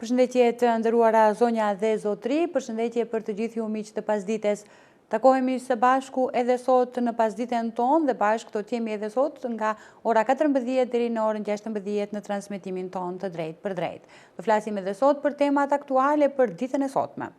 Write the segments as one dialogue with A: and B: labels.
A: Përshëndetje të nderuara zonja dhe zotri, përshëndetje për të gjithë ju miq të pasdites. Takohemi së bashku edhe sot në pasditen tonë dhe bashkë do të jemi edhe sot nga ora 14 deri në orën 16 në transmetimin tonë të drejt për drejt. Do flasim edhe sot për temat aktuale për ditën e sotme.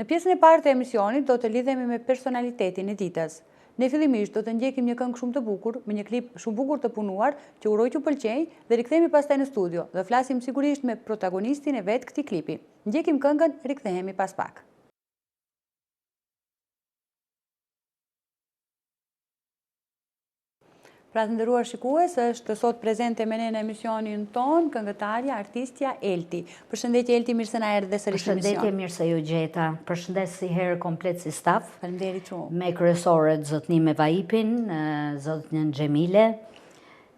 A: Në pjesën e parë të emisionit do të lidhemi me personalitetin e ditës. Ne fillimisht do të ndjekim një këngë shumë të bukur, me një klip shumë bukur të punuar, që uroj t'ju pëlqej dhe rikthehemi pastaj në studio dhe flasim sigurisht me protagonistin e vet këtij klipi. Ndjekim këngën, rikthehemi pas pak. Pra të nderuar shikues, është sot prezente me ne në emisionin ton këngëtarja, artistja Elti. Përshëndetje Elti, mirë se na erdhe sërish në emision.
B: Përshëndetje, mirë se ju gjeta. Përshëndes si herë komplet si staf.
A: Faleminderit shumë.
B: Me kryesorët zotnin me Vaipin, zotnën Xhemile,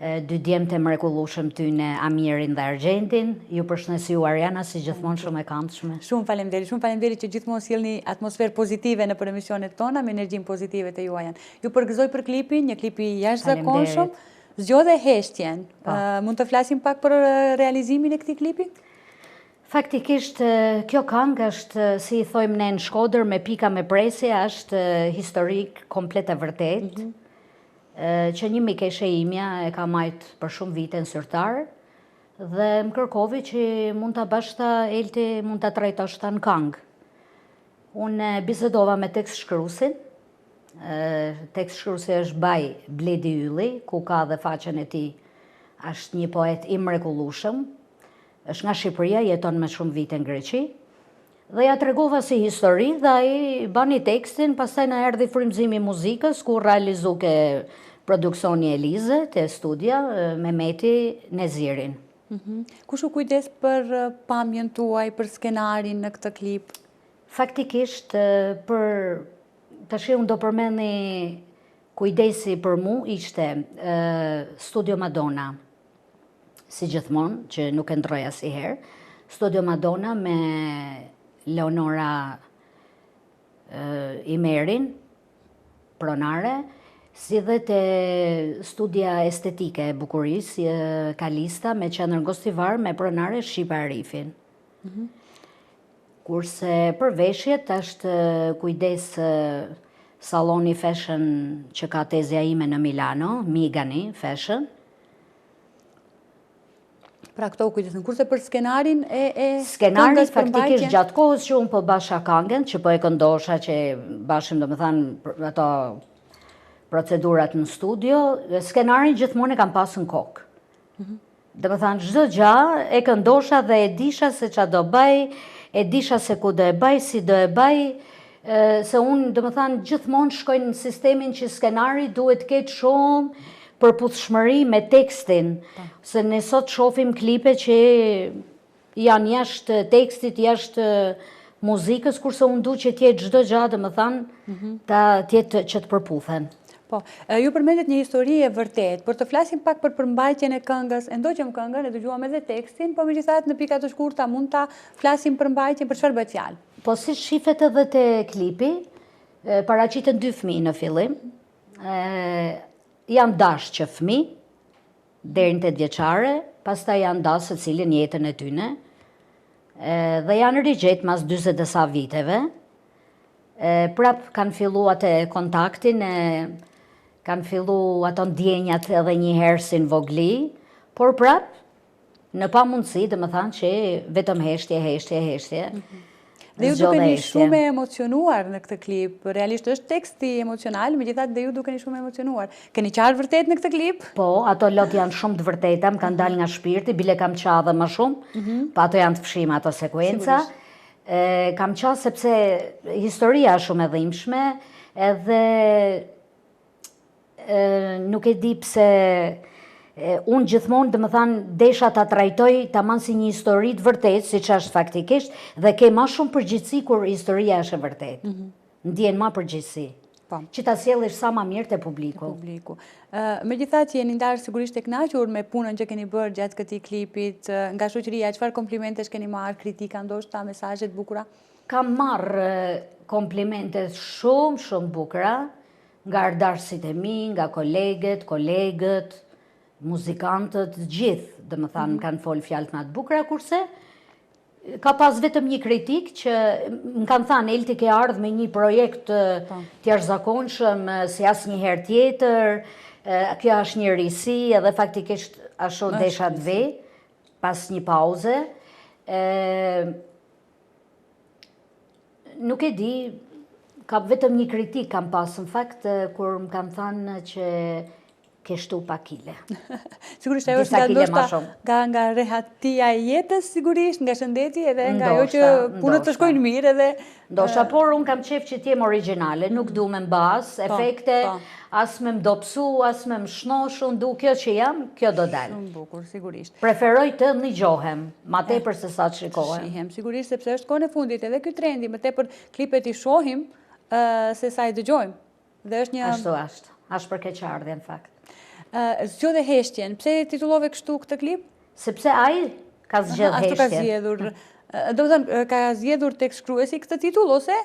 B: dy djemtë e mrekullueshëm tyne Amirin dhe Argjentin. Ju përshëndesjuar Jana si gjithmonë shumë e këndshme.
A: Shumë faleminderit që gjithmonë sjellni atmosferë pozitive nëpër emisionet tona me energjinë pozitive të juaja. Ju përgëzoj për klipin, një klip i jashtëzakonshëm. Zgjodhe heshtjen. Mund të flasim pak për realizimin e këtij klipi?
B: Faktikisht, kjo këngë është, si i thojmë ne në Shkodër, me pika me presje, është historik, komplet e vërtet, që një mikeshe imja e ka majt për shumë vite në syrtar, dhe më kërkovi që mund të bashkëta Elti mund të trajtoshta në këngë. Unë bisedova me tekst shkruesin, tekst shkruesi është Baj Bledi Ylli, ku ka dhe faqen e tij, është një poet i mrekullueshëm, është nga Shqipëria, jeton me shumë vite në Greqi, dhe ja tregova si histori dhe ai bani tekstin, pastaj na erdhi frymëzimi i muzikës, ku realizuke produksioni Elize te studia Mehmeti Nezirin.
A: Kush u kujdes për pamjen tuaj, për skenarin në këtë klip?
B: Faktikisht, tash unë do përmendni kujdesi për mu ishte Studio Madonna, si gjithmonë, që nuk e ndroj asnjëherë. Studio Madonna me Leonora Imerin, pronare, si dhe te studia estetike e bukurisë, Kalista, me qendrën gostivar, me pronare Shqipa Arifin. Kurse për veshjet është kujdes salloni fashion që ka tezja ime në Milano, Migani Fashion.
A: Pra këto u kujdesin. Kurse për skenarin
B: Skenari faktikisht gjatë kohës që unë po basha këngën, që po e këndosha, që bashim domethënë ato procedurat në studio, skenarin gjithmonë e kam pasur në kokë. Domethënë çdo gjë e këndosha dhe e disha se ç'a do bëj, e disha se ku do e bëj, si do e bëj, se unë domethënë gjithmonë shkoj në sistemin që skenari duhet të ketë shumë përputhshmëri me tekstin, se ne sot shohim klipe që janë jashtë tekstit, jashtë muzikës, kurse unë du që tjetë çdo gjë, domethënë, tjetë që të përputhen.
A: Po, ju përmendet një histori e vërtet, për të flasim pak për përmbajtjen e këngës, e ndoqëm këngën, e dëgjuam edhe tekstin, po megjithatë në pika të shkurta mund ta flasim për mbajtjen, për çfarë bëhet fjalë?
B: Po si shifet edhe te klipi, paraqiten dy fëmijë në fillim. Janë dashë që fëmijë, deri në 8 vjeçare, pastaj janë dashë secilin jetën e tyne, dhe janë rigjet mas 40 e sa viteve. Prap kanë fillu atë kontaktin, kanë fillu ato ndjenjat edhe një herë si në vogli, por prap në pamundësi, domethënë që vetëm heshtje.
A: Dhe ju dukeni shumë e emocionuar në këtë klip. Realisht është teksti emocional, megjithatë dhe ju dukeni shumë e emocionuar. Keni qarë vërtet në këtë klip?
B: Po, ato lot janë shumë të vërteta, më kanë dalë nga shpirti, bile kam qenë edhe më shumë, po ato janë të fshima ato sekuenca. Kam qenë sepse historia është shumë e dhimbshme, edhe nuk e di pse unë gjithmonë, domethënë, desha ta trajtoj tamam si një histori të vërtetë, siç është faktikisht, dhe ke më shumë përgjegjësi kur historia është e vërtetë. Ndjen më përgjegjësi. Që ta sjellësh sa më mirë te publiku.
A: Megjithatë jeni ndarë sigurisht e kënaqur me punën që keni bërë gjatë këtij klipit, nga shoqëria, çfarë komplimentesh keni marrë, kritika ndoshta, mesazhe të bukura?
B: Kam marrë komplimente shumë bukura nga ardarësit e mi, nga kolegët, muzikantët, gjithë, domethënë kanë folë fjalë më të bukura, kurse Ka pas vetëm një kritik që më kanë thënë Elti ke ardhur me një projekt të jashtëzakonshëm si asnjëherë tjetër, kjo është një risi edhe faktikisht ashtu desha të vej pas një pauze. Nuk e di, ka vetëm një kritik kam pas në fakt kur më kanë thënë që ke shtu pa kile.
A: Sigurisht ajo është nga rehatia e jetës, sigurisht, nga shëndeti edhe nga ajo që punët të shkojnë mirë edhe...
B: Ndoshta, por unë kam qef që t'jem originale, nuk du me mbas, efekte, as me mdopsu, as me mshnosh, unë du kjo që jam, kjo do dalë.
A: Shumë bukur, sigurisht.
B: Preferoj të ndëgjohem, ma tepër se sa të shikohem.
A: Shihem, sigurisht, sepse është kohën e fundit, edhe ky trendi, më tepër klipet i shohim, se sa i dëgjojmë. Dhe është një...
B: Ashtë për keqardhje, në fakt.
A: Zgjodhe heshtjen, pse titullove kështu këtë klip?
B: Sepse ai ka zgjedhur heshtjen.
A: Ashtu ka zgjedhur. Do të thënë, ka zgjedhur tek shkruesi këtë titull, ose?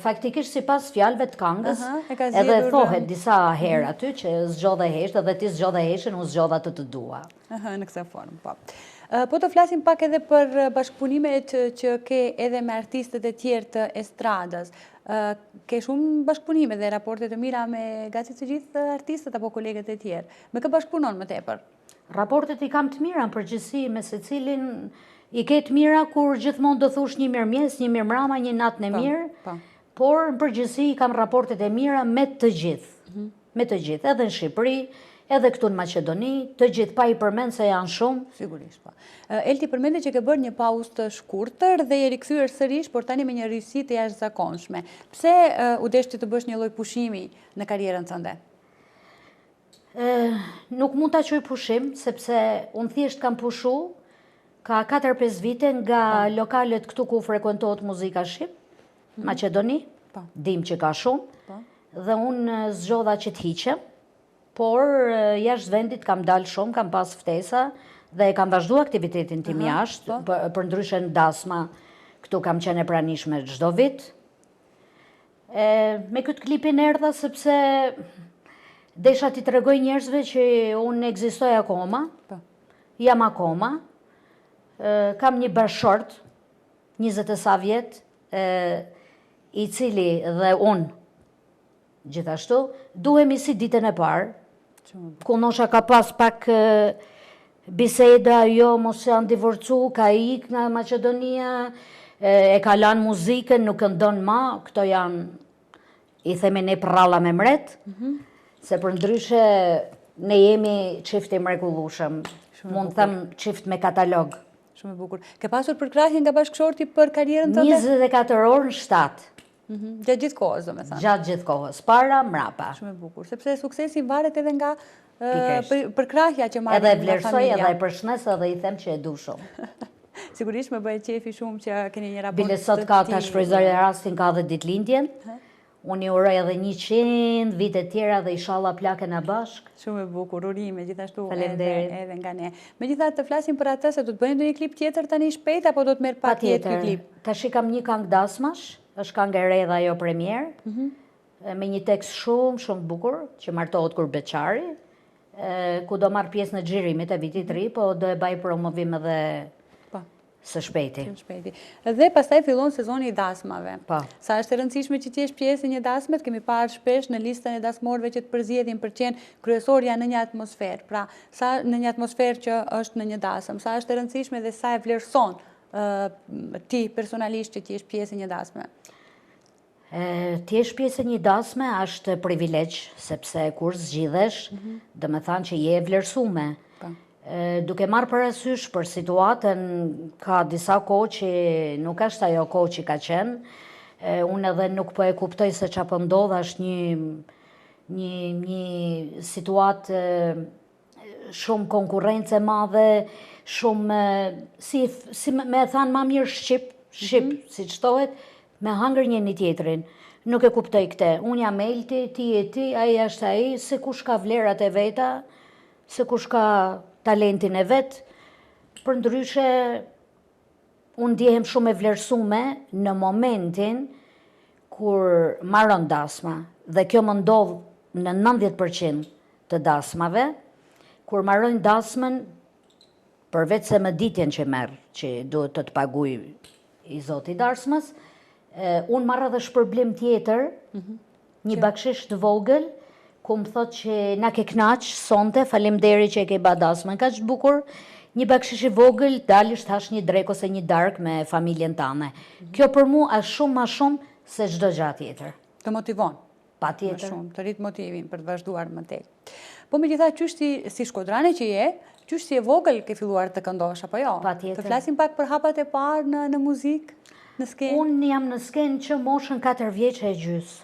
B: Faktikisht sipas fjalëve të këngës, edhe thohet disa herë aty që zgjodhe heshtje, edhe ti zgjodhe heshtjen, unë zgjodha të dua.
A: Në këtë formë, po. Po të flasim pak edhe për bashkëpunimet që ke edhe me artistët e tjerë të estradës. Ke shumë bashkëpunime dhe raportet të mira me gati të gjithë artistët apo kolegët e tjerë. Me kë bashkëpunon më tepër?
B: Raportet i kam të mira në përgjithësi me secilin i ke të mira kur gjithmonë do thush një mirëmjes, një mirëmbrëma, një natën e mirë, por në përgjithësi i kam raportet e mira me të gjithë. Me të gjithë, edhe në Shqipëri, edhe këtu në Maqedoni, të gjithë pa i përmend se janë shumë.
A: Sigurisht, po. Elti përmende që ke bërë një pauzë të shkurtër dhe je rikthyer sërish, por tani me një risi të jashtëzakonshme. Pse u desh të bësh një lloj pushimi në karrierën tënde?
B: Nuk mund ta quaj pushim, sepse unë thjesht kam pushu ka 4-5 vite nga lokalet këtu ku frekuentohet muzika shqip, Maqedoni, dim që ka shumë, dhe unë zgjodha që të hiqem. Por jashtë vendit kam dalë shumë, kam pas ftesa dhe kam vazhdu aktivitetin tim jashtë, për ndryshe në Dasma, këtu kam qenë e pranishme çdo vit. Me këtë klipin erdha sepse desha t'i tregoj njerëzve që unë ekzistoj akoma, jam akoma, kam një bashkëshort, 20 e sa vjet, i cili dhe unë, gjithashtu, duhemi si ditën e parë, ku nosha ka pas pak biseda, jo, mos janë divorcu, ka ik nga Maqedonia, e ka lanë muzikën, nuk ndon ma, këto janë, i themi ne prralla me mret, se për ndryshe ne jemi qift i mrekullueshëm, mund të them qift me katalog.
A: Shumë e bukur. Ke pasur përkrahje nga bashkëshorti për karrierën tënde?
B: 24 orë në 7.
A: Gjatë gjithë kohës, do me thënë.
B: Gjatë gjithë kohës, para, mrapa.
A: Shumë e bukur, sepse suksesi varet edhe nga përkrahja që marrë
B: nga familja. Edhe e vlerësoj, edhe e përshnes, edhe i them që e du shumë.
A: Sigurisht me bëjë qefi shumë që keni një raport të
B: bile sot ka ta shfrytëzoj rastin, ka dhe ditëlindjen. Unë i uroj edhe 100 vite tjera dhe inshallah plakën e bashk.
A: Shumë e bukur, urime, gjithashtu edhe nga ne. Megjithatë të flasim për atë, se do të bëjmë ndonjë klip tjetër tani shpejt, apo do të merr pak tjetër ky klip?
B: Tash kam një këngë dasmash, është këngë e re dhe ajo premier, me një tekst shumë bukur, që martohet kur beqari, ku do marr pjesë në xhirimet e vitit të ri, po do e baj promovim edhe së shpejti.
A: Dhe pastaj fillon sezoni i dasmave.
B: Po.
A: Sa është e rëndësishme që t'jesh pjesë e një dasmet, kemi parë shpesh në listën e dasmorëve që të përzjedhin për qenë kryesorja në një atmosferë. Pra, sa në një atmosferë që është në një dasëm, sa është e rëndësishme dhe sa e vlerëson ti personalisht që t'jesh pjesë e një dasme?
B: T'jesh pjesë e një dasme është privilegj, sepse kur zgjidhesh, dhe me thanë që je e vlerësume. Duke marrë parasysh për situatën, ka disa kohë që nuk është ajo kohë që ka qenë, unë edhe nuk po e kuptoj se që po ndodh është një situatë shumë konkurrence madhe, shumë, si me thanë ma mirë shqip, si që tohet, me hangër një tjetrin. Nuk e kuptoj këte, unë jam Elti, ti e ti, aji është aji, se kush ka vlerat e veta, se kush ka talentin e vetë, për ndryshe unë ndjehem shumë e vlerësume në momentin kur marron dasma, dhe kjo më ndodh në 90% të dasmave, kur marrojnë dasmën përveç se më ditjen që merr, që duhet të paguaj i Zoti Darsmës, unë marrë edhe shpërblim tjetër, një bakshish të vogël, ku më thot që na ke knaq sonte, faleminderit që e ke ba Dasmën kaq bukur, një bakshish i vogël, dalish tash një drek ose një dark me familjen tane. Kjo për mu është shumë ma shumë se çdo gjë tjetër.
A: Të motivon.
B: Patjetër.
A: Shumë, të rrit motivin për të vazhduar më tej. Po megjithatë qysh si shkodrane që je, qysh si e vogël ke filluar të këndosh apo jo?
B: Patjetër.
A: Të flasim pak për hapat e parë në muzikë, në skenë.
B: Unë jam në skenë që moshën 4 vjeçë e gjys.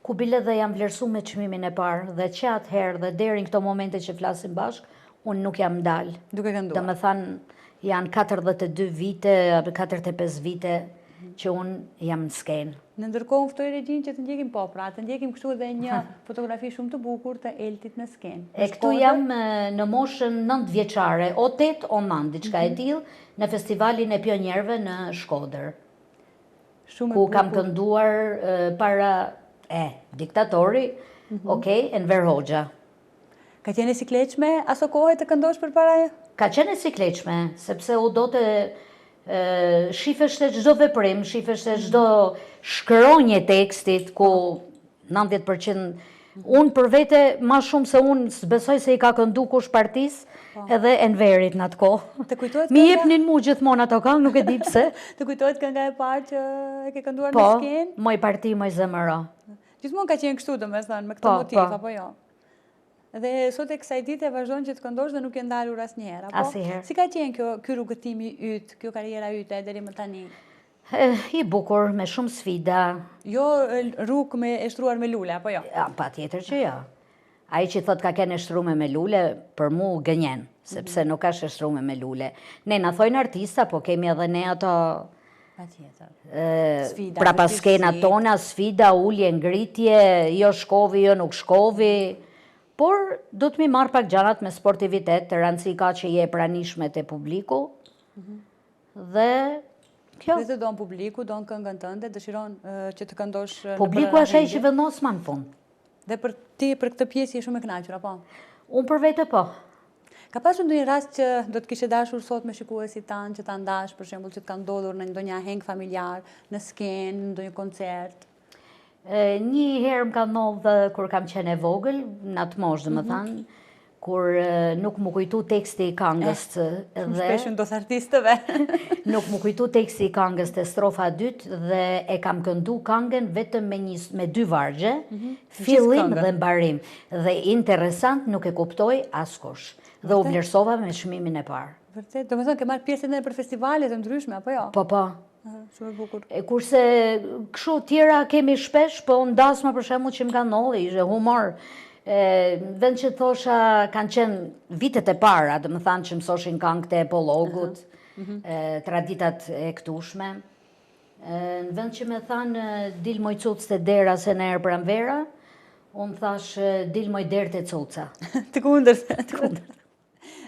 B: Ku bile dhe jam vlerësu me çmimin e parë dhe që atëherë dhe deri në këto momente që flasim bashk, unë nuk jam ndalë.
A: Duke kënduar.
B: Dhe me thanë janë 42 vite, 45 vite që unë jam në skenë.
A: Në ndërkohë më ftoj Regjin që të ndjekim po, pra të ndjekim kështu edhe një fotografi shumë të bukur të Eltit në skenë.
B: E këtu jam në moshën 9 vjeçare, o 8 o 9, diçka e tillë, në festivalin e pionierëve në Shkodër. Ku kam kënduar para diktatori, Enver Hoxha.
A: Ka qenë si kleqme aso kohë të këndosh për para?
B: Ka qenë si kleqme, sepse u do të shifeshte çdo veprim, shifeshte çdo shkronjë tekstit, ku 90% unë për vete ma shumë se unë s'besoj se i ka këndu kush partis edhe Enverit në atë kohë. Mi jepnin mu gjithmonë ato këngë, nuk e di pse.
A: Të kujtohet kënga e parë që e ke kënduar në
B: Po,
A: skenë?
B: moj parti, moj zemëro.
A: Gjithmonë ka qenë kështu domethënë me këtë motiv apo jo? Dhe sot e kësaj dite vazhdon që të këndosh dhe nuk e ndalur asnjëherë, apo?
B: Asnjëherë.
A: Si ka qenë ky rrugëtimi yt, kjo karriera yte deri më tani?
B: I bukur, me shumë sfida.
A: Jo rrugë e shtruar me lule, apo jo?
B: Patjetër që jo. Ai që thot ka qenë shtruar me lule, për mu gënjen, sepse nuk ka shtruar me lule. Ne na thojnë artista, po kemi edhe ne ato pra pas skenat tona, sfida, ullje, ngritje, jo shkovi, jo nuk shkovi, por do të mi marrë pak gjanat me sportivitet, të rëndësi ka që je pranishme të publiku, dhe kjo.
A: Dhe të donë publiku, donë këngën tënde, dëshiron që të këndosh në bërë
B: publiku është ai që vendos ma në fund.
A: Dhe për ti, për këtë pjesë je shumë e kënaqur, apo?
B: Unë për vete po.
A: Ka pasur ndonjë rast që do të kishe dashur sot me shikuesit tanë që ta ndash, për shembull që të ka ndodhur në ndonjë aheng familjar, në skenë, në ndonjë koncert?
B: Një herë më ka ndodhur kur kam qenë e vogël, në atë moshë domethënë, kur nuk më kujtu teksti i këngës
A: Shumë shpesh ndos artistëve.
B: Nuk më kujtu teksti i këngës të strofa 2 dhe e kam këndu këngën vetëm me 2 vargje, fillim dhe mbarim. Dhe interesant nuk e kuptoj askush. Dhe u vlerësova me çmimin e parë.
A: Vërtet, domethënë ke marrë pjesë edhe për festivale të ndryshme apo jo?
B: Po.
A: Shumë e bukur.
B: Kurse kështu tjera kemi shpesh, po ndasma për shembull që më ka ndodhur, ishte humor. Vend që thosha kanë qenë vitet e para, dhe më thanë që mësoshin këngët e epologut, traditat e këtushme. Në vend që me thanë dil moj cuc të dera se në erë pranvera, unë thash dil moj derë të cuca.
A: Të kundërt.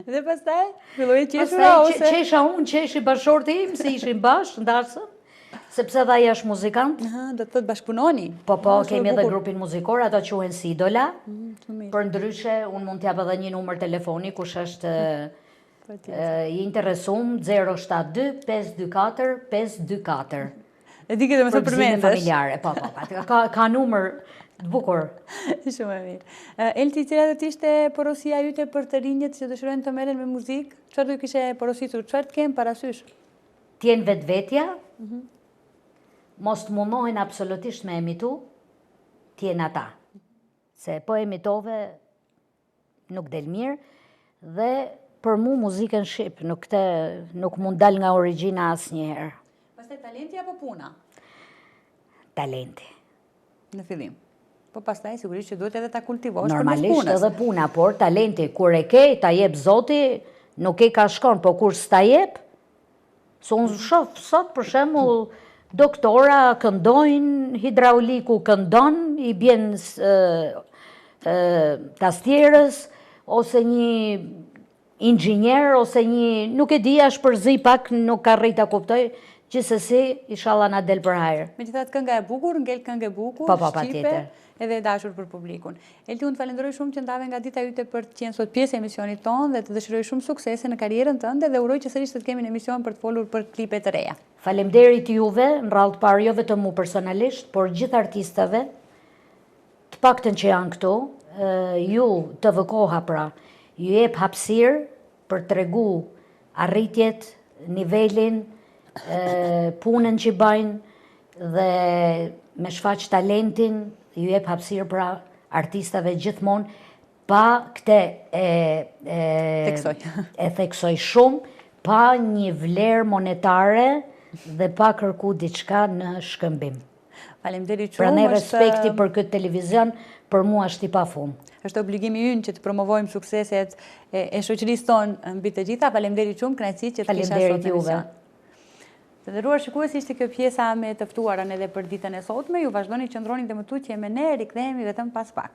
A: Dhe pastaj, filloi qeshura ose?
B: Qesha unë, qeshi bashorti im, se ishim bashkë, ndarësëm. Sepse dha jash muzikant.
A: Do të thot bashkëpunoni.
B: Po, kemi edhe grupin muzikor, ato quhen si idola. Për ndryshe, unë mund t'jap edhe një numër telefoni, kush është i interesum, 072 524 524.
A: E di këtë më thë përmendesh.
B: Familjare, po, ka numër të bukur.
A: Shumë e mirë. Elti, cila do t'ishte porosia jyte për të rinjët që dëshirojnë të merren me muzikë? Çfarë do kishe porositur? Çfarë të kemë parasysh?
B: T'jen vetvetja, mos të mundohen absolutisht me emitu, t'jen ata. Se po emitove, nuk del mirë, dhe për mu muzikën shqip, nuk mund dal nga origjina asnjëherë.
A: Pastaj talenti apo puna?
B: Talenti.
A: Në fillim. Po pastaj sigurisht që duhet edhe ta kultivosh për punës.
B: Normalisht edhe puna, por talenti kur e ke, ta jep Zoti, nuk e ka shkon, po kur s'ta jep, se unë shoh sot për shembull doktora këndojnë, hidrauliku këndon, i bjen tastierës, ose një inxhinier, ose një, nuk e di, shpërzi pak, nuk ka rrit ta kuptoj, Gjithsesi, inshallah na del për hajër.
A: Megjithatë kënga e bukur, ngel këngë e bukur,
B: Pa
A: shqipe,
B: tjetër.
A: edhe e dashur për publikun. Elti, unë të falenderoj shumë që ndave nga dita yte për të qenë sot pjesë e emisionit tonë dhe të dëshiroj shumë suksese në karrierën tënde dhe uroj që sërish të kemi në emision për të folur për klipe të reja.
B: Faleminderit juve, në radhë të parë jo vetëm mu personalisht, por gjithë artistave, të paktën që janë këtu, ju të vëkoha pra, ju jep hapësirë për të regu arritjet, nivelin, punën që bajnë dhe me shfaq talentin, ju jep hapësirë pra artistave gjithmonë, pa këte e theksoj shumë, pa një vlerë monetare dhe pa kërku diçka në shkëmbim.
A: Faleminderit shumë.
B: Pra ne respekti për këtë televizion, për mua është i pafund.
A: Është obligimi ynë që të promovojmë sukseset e shoqërisë tonë mbi të gjitha. Faleminderit shumë, kënaqësi që të kisha sot në emision. Të nderuar shikues, ishte kjo pjesa me të ftuarën edhe për ditën e sotme. Ju vazhdoni qëndroni dhe më tutje me ne, rikthehemi vetëm pas pak.